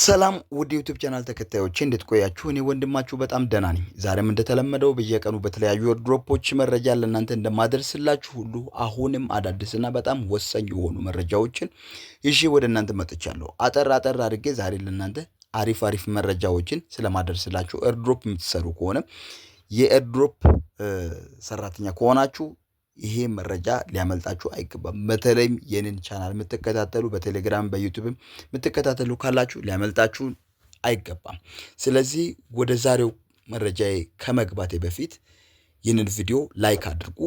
ሰላም ውድ ዩቲዩብ ቻናል ተከታዮቼ እንዴት ቆያችሁ? እኔ ወንድማችሁ በጣም ደህና ነኝ። ዛሬም እንደተለመደው በየቀኑ በተለያዩ ድሮፖች መረጃ ለእናንተ እንደማደርስላችሁ ሁሉ አሁንም አዳዲስና በጣም ወሳኝ የሆኑ መረጃዎችን ይዤ ወደ እናንተ መጥቻለሁ። አጠር አድርጌ ዛሬ ለእናንተ አሪፍ መረጃዎችን ስለማደርስላችሁ ኤርድሮፕ የምትሰሩ ከሆነ የኤርድሮፕ ሰራተኛ ከሆናችሁ ይሄ መረጃ ሊያመልጣችሁ አይገባም። በተለይም የኔን ቻናል የምትከታተሉ በቴሌግራም በዩቲዩብም የምትከታተሉ ካላችሁ ሊያመልጣችሁ አይገባም። ስለዚህ ወደ ዛሬው መረጃዬ ከመግባቴ በፊት ይህንን ቪዲዮ ላይክ አድርጉ።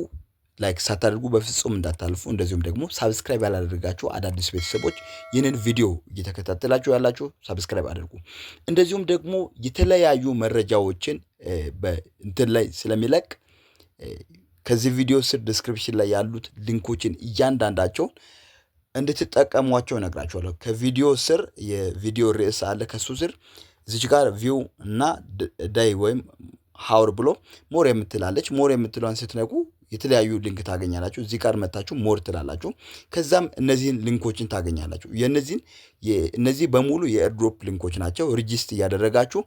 ላይክ ሳታደርጉ በፍጹም እንዳታልፉ። እንደዚሁም ደግሞ ሳብስክራይብ ያላደረጋችሁ አዳዲስ ቤተሰቦች ይህንን ቪዲዮ እየተከታተላችሁ ያላችሁ ሳብስክራይብ አድርጉ። እንደዚሁም ደግሞ የተለያዩ መረጃዎችን በእንትን ላይ ስለሚለቅ ከዚህ ቪዲዮ ስር ዲስክሪፕሽን ላይ ያሉት ሊንኮችን እያንዳንዳቸውን እንድትጠቀሟቸው እነግራችኋለሁ። ከቪዲዮ ስር የቪዲዮ ርዕስ አለ። ከሱ ስር እዚች ጋር ቪው እና ዳይ ወይም ሀውር ብሎ ሞር የምትላለች። ሞር የምትለዋን ስትነቁ የተለያዩ ሊንክ ታገኛላችሁ። እዚህ ጋር መታችሁ ሞር ትላላችሁ። ከዛም እነዚህን ሊንኮችን ታገኛላችሁ። እነዚህ በሙሉ የኤርድሮፕ ሊንኮች ናቸው። ሪጂስት እያደረጋችሁ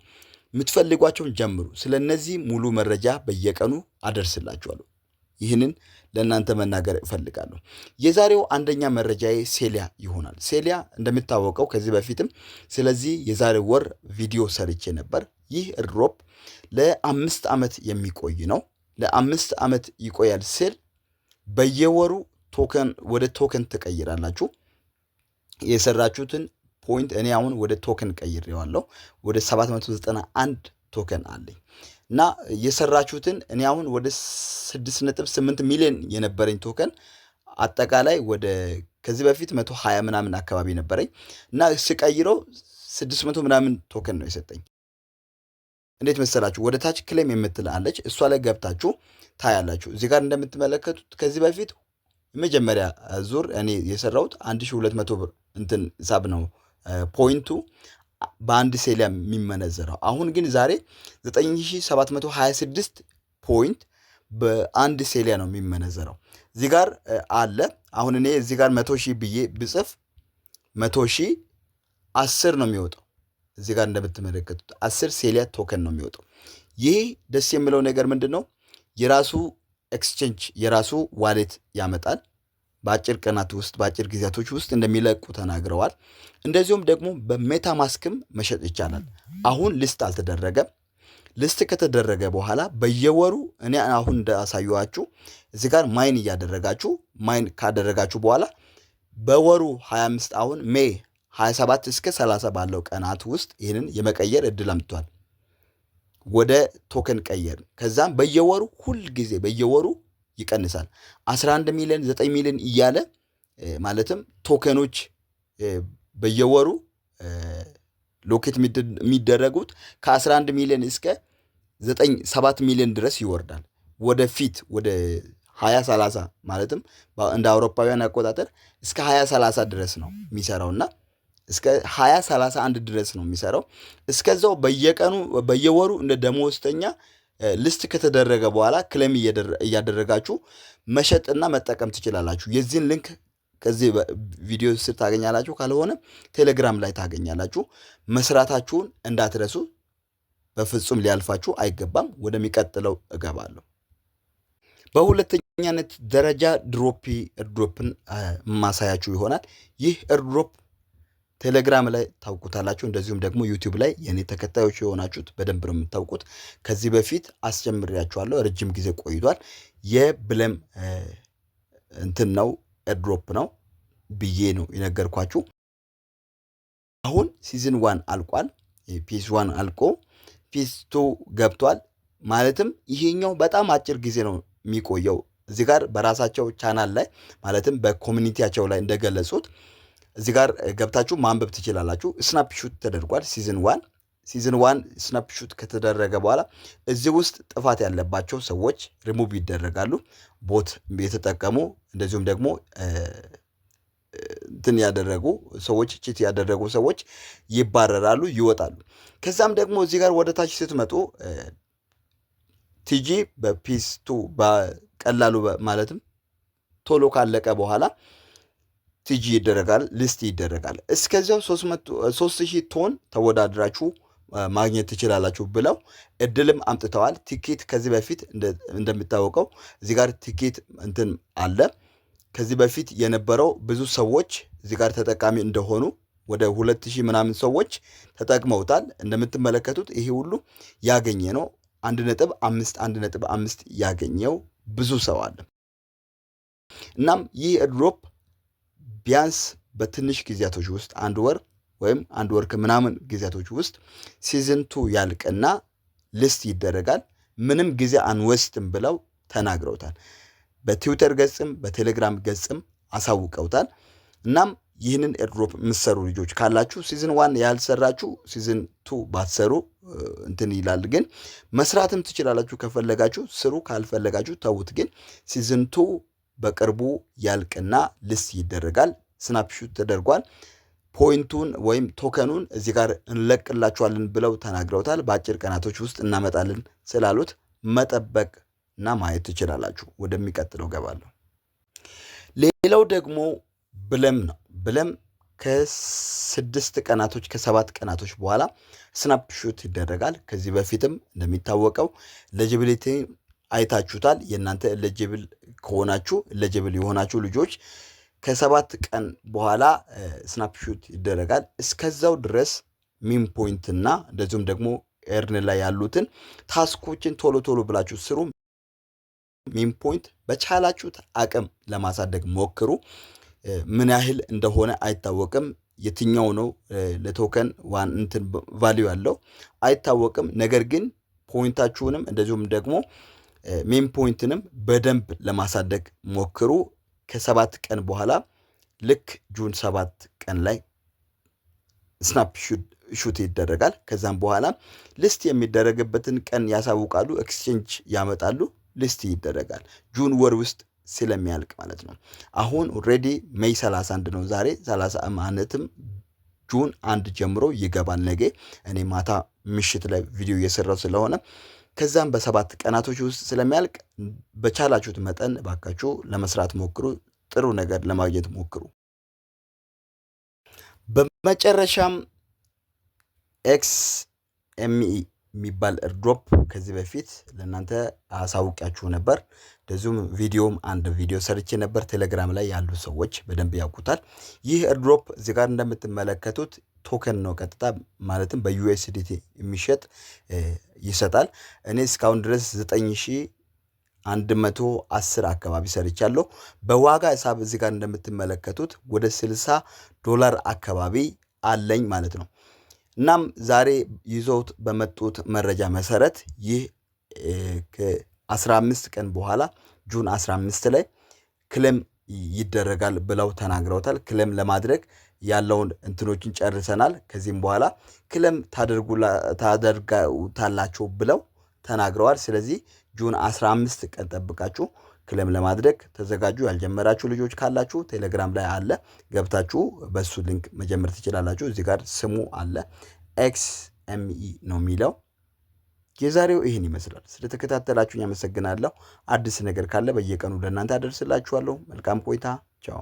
የምትፈልጓቸውን ጀምሩ። ስለነዚህ ሙሉ መረጃ በየቀኑ አደርስላችኋለሁ። ይህንን ለእናንተ መናገር እፈልጋለሁ። የዛሬው አንደኛ መረጃዬ ሴሊያ ይሆናል። ሴሊያ እንደሚታወቀው ከዚህ በፊትም ስለዚህ የዛሬ ወር ቪዲዮ ሰርቼ ነበር። ይህ ኤርድሮፕ ለ5 ዓመት የሚቆይ ነው። ለ5 ዓመት ይቆያል ስል በየወሩ ቶከን ወደ ቶከን ትቀይራላችሁ። የሰራችሁትን ፖይንት እኔ አሁን ወደ ቶከን ቀይሬዋለሁ። ወደ 791 ቶከን አለኝ እና የሰራችሁትን እኔ አሁን ወደ 6.8 ሚሊዮን የነበረኝ ቶከን አጠቃላይ ወደ ከዚህ በፊት 120 ምናምን አካባቢ ነበረኝ እና ስቀይረው 600 ምናምን ቶከን ነው የሰጠኝ። እንዴት መሰላችሁ? ወደ ታች ክሌም የምትል አለች። እሷ ላይ ገብታችሁ ታያላችሁ። እዚህ ጋር እንደምትመለከቱት ከዚህ በፊት የመጀመሪያ ዙር እኔ የሰራሁት 1200 ብር እንትን ሂሳብ ነው ፖይንቱ በአንድ ሴሊያ የሚመነዘረው። አሁን ግን ዛሬ 9726 ፖይንት በአንድ ሴሊያ ነው የሚመነዘረው። እዚህ ጋር አለ። አሁን እኔ እዚህ ጋር 100,000 ብዬ ብጽፍ 100,000 10 ነው የሚወጣው። እዚህ ጋር እንደምትመለከቱት 10 ሴሊያ ቶከን ነው የሚወጣው። ይህ ደስ የሚለው ነገር ምንድን ነው? የራሱ ኤክስቼንጅ የራሱ ዋሌት ያመጣል። በአጭር ቀናት ውስጥ በአጭር ጊዜያቶች ውስጥ እንደሚለቁ ተናግረዋል። እንደዚሁም ደግሞ በሜታ ማስክም መሸጥ ይቻላል። አሁን ሊስት አልተደረገም። ሊስት ከተደረገ በኋላ በየወሩ እኔ አሁን እንዳሳየኋችሁ እዚህ ጋር ማይን እያደረጋችሁ ማይን ካደረጋችሁ በኋላ በወሩ 25 አሁን ሜይ 27 እስከ 30 ባለው ቀናት ውስጥ ይህንን የመቀየር እድል አምጥቷል። ወደ ቶከን ቀየር። ከዛም በየወሩ ሁል ጊዜ በየወሩ ይቀንሳል። 11 ሚሊዮን 9 ሚሊዮን እያለ ማለትም ቶከኖች በየወሩ ሎኬት የሚደረጉት ከ11 ሚሊዮን እስከ 7 ሚሊዮን ድረስ ይወርዳል። ወደፊት ወደ 2030 ማለትም እንደ አውሮፓውያን አቆጣጠር እስከ 2030 ድረስ ነው የሚሰራውና እስከ 2031 ድረስ ነው የሚሰራው። እስከዛው በየቀኑ በየወሩ እንደ ደሞዝተኛ ሊስት ከተደረገ በኋላ ክሌም እያደረጋችሁ መሸጥና መጠቀም ትችላላችሁ። የዚህን ሊንክ ከዚህ ቪዲዮ ስር ታገኛላችሁ። ካልሆነ ቴሌግራም ላይ ታገኛላችሁ። መስራታችሁን እንዳትረሱ። በፍጹም ሊያልፋችሁ አይገባም። ወደሚቀጥለው እገባለሁ። በሁለተኛነት ደረጃ ኤርድሮፕን ማሳያችሁ ይሆናል። ይህ ኤርድሮፕ ቴሌግራም ላይ ታውቁታላችሁ። እንደዚሁም ደግሞ ዩቲዩብ ላይ የኔ ተከታዮች የሆናችሁት በደንብ ነው የምታውቁት። ከዚህ በፊት አስጀምሬያችኋለሁ። ረጅም ጊዜ ቆይቷል። የብለም እንትን ነው ኤርድሮፕ ነው ብዬ ነው የነገርኳችሁ። አሁን ሲዝን 1 አልቋል። ፒስ 1 አልቆ ፒስ 2 ገብቷል። ማለትም ይሄኛው በጣም አጭር ጊዜ ነው የሚቆየው። እዚህ ጋር በራሳቸው ቻናል ላይ ማለትም በኮሚኒቲያቸው ላይ እንደገለጹት እዚህ ጋር ገብታችሁ ማንበብ ትችላላችሁ። ስናፕሹት ተደርጓል። ሲዝን 1 ስናፕሹት ከተደረገ በኋላ እዚህ ውስጥ ጥፋት ያለባቸው ሰዎች ሪሙቭ ይደረጋሉ። ቦት የተጠቀሙ እንደዚሁም ደግሞ እንትን ያደረጉ ሰዎች ቺት ያደረጉ ሰዎች ይባረራሉ፣ ይወጣሉ። ከዛም ደግሞ እዚህ ጋር ወደ ታች ስትመጡ ቲጂ በፒስ 2 በቀላሉ ማለትም ቶሎ ካለቀ በኋላ ቲጂ ይደረጋል፣ ሊስት ይደረጋል። እስከዚያው 3000 ቶን ተወዳድራችሁ ማግኘት ትችላላችሁ ብለው እድልም አምጥተዋል። ቲኬት ከዚህ በፊት እንደሚታወቀው እዚህ ጋር ቲኬት እንትን አለ። ከዚህ በፊት የነበረው ብዙ ሰዎች እዚህ ጋር ተጠቃሚ እንደሆኑ ወደ 2000 ምናምን ሰዎች ተጠቅመውታል። እንደምትመለከቱት ይሄ ሁሉ ያገኘ ነው 1.5 ያገኘው ብዙ ሰው አለ። እናም ይህ ድሮፕ ቢያንስ በትንሽ ጊዜያቶች ውስጥ 1 ወር ወይም 1 ወር ከምናምን ጊዜያቶች ውስጥ ሲዝን 2 ያልቅና ሊስት ይደረጋል። ምንም ጊዜ አንወስድም ብለው ተናግረውታል። በትዊተር ገጽም በቴሌግራም ገጽም አሳውቀውታል። እናም ይህንን ኤርድሮፕ የምትሰሩ ልጆች ካላችሁ ሲዝን 1 ያልሰራችሁ ሲዝን 2 ባትሰሩ እንትን ይላል። ግን መስራትም ትችላላችሁ። ከፈለጋችሁ ስሩ፣ ካልፈለጋችሁ ተውት። ግን ሲዝን 2 በቅርቡ ያልቅና ሊስት ይደረጋል። ስናፕሹት ተደርጓል። ፖይንቱን ወይም ቶከኑን እዚህ ጋር እንለቅላችኋለን ብለው ተናግረውታል። በአጭር ቀናቶች ውስጥ እናመጣለን ስላሉት መጠበቅ እና ማየት ትችላላችሁ። ወደሚቀጥለው ገባለሁ። ሌላው ደግሞ ብለም ነው። ብለም ከ6 ቀናቶች ከ7 ቀናቶች በኋላ ስናፕሹት ይደረጋል። ከዚህ በፊትም እንደሚታወቀው ኤሊጂቢሊቲ አይታችሁታል። የእናንተ ኤሊጂብል ከሆናችሁ ኤሊጂብል የሆናችሁ ልጆች ከ7 ቀን በኋላ ስናፕሹት ይደረጋል። እስከዛው ድረስ ሚን ፖይንት እና እንደዚሁም ደግሞ ኤርን ላይ ያሉትን ታስኮችን ቶሎ ቶሎ ብላችሁ ስሩ። ሚን ፖይንት በቻላችሁት አቅም ለማሳደግ ሞክሩ። ምን ያህል እንደሆነ አይታወቅም። የትኛው ነው ለቶከን ዋን እንትን ቫልዩ ያለው አይታወቅም። ነገር ግን ፖይንታችሁንም እንደዚሁም ደግሞ ሚን ፖይንትንም በደንብ ለማሳደግ ሞክሩ። ከ7 ቀን በኋላ ልክ ጁን 7 ቀን ላይ ስናፕ ሹት ይደረጋል። ከዛም በኋላ ሊስት የሚደረግበትን ቀን ያሳውቃሉ። ኤክስቼንጅ ያመጣሉ። ሊስት ይደረጋል። ጁን ወር ውስጥ ስለሚያልቅ ማለት ነው። አሁን ኦልሬዲ ሜይ 31 ነው ዛሬ 30 ማለትም ጁን 1 ጀምሮ ይገባል። ነገ እኔ ማታ ምሽት ላይ ቪዲዮ እየሰራው ስለሆነ ከዛም በ7 ቀናቶች ውስጥ ስለሚያልቅ በቻላችሁት መጠን ባካችሁ ለመስራት ሞክሩ። ጥሩ ነገር ለማግኘት ሞክሩ። በመጨረሻም ኤክስኤምኢ የሚባል ኤርድሮፕ ከዚህ በፊት ለእናንተ አሳውቂያችሁ ነበር። እንደዚሁም ቪዲዮም አንድ ቪዲዮ ሰርቼ ነበር። ቴሌግራም ላይ ያሉ ሰዎች በደንብ ያውቁታል። ይህ ኤርድሮፕ እዚህ ጋር እንደምትመለከቱት ቶከን ነው። ቀጥታ ማለትም በዩኤስዲቲ የሚሸጥ ይሰጣል። እኔ እስካሁን ድረስ 9110 አካባቢ ሰርቻለሁ። በዋጋ ሂሳብ እዚህ ጋር እንደምትመለከቱት ወደ $60 አካባቢ አለኝ ማለት ነው። እናም ዛሬ ይዘውት በመጡት መረጃ መሰረት ይህ ከ15 ቀን በኋላ ጁን 15 ላይ ክሌም ይደረጋል ብለው ተናግረውታል። ክሌም ለማድረግ ያለውን እንትኖችን ጨርሰናል። ከዚህም በኋላ ክሌም ታደርጉታላችሁ ብለው ተናግረዋል። ስለዚህ ጁን 15 ቀን ጠብቃችሁ ክሌም ለማድረግ ተዘጋጁ። ያልጀመራችሁ ልጆች ካላችሁ ቴሌግራም ላይ አለ፣ ገብታችሁ በሱ ሊንክ መጀመር ትችላላችሁ። እዚህ ጋር ስሙ አለ፣ ኤክስኤምኢ ነው የሚለው። የዛሬው ይህን ይመስላል። ስለተከታተላችሁኝ አመሰግናለሁ። አዲስ ነገር ካለ በየቀኑ ለእናንተ አደርስላችኋለሁ። መልካም ቆይታ። ቻው።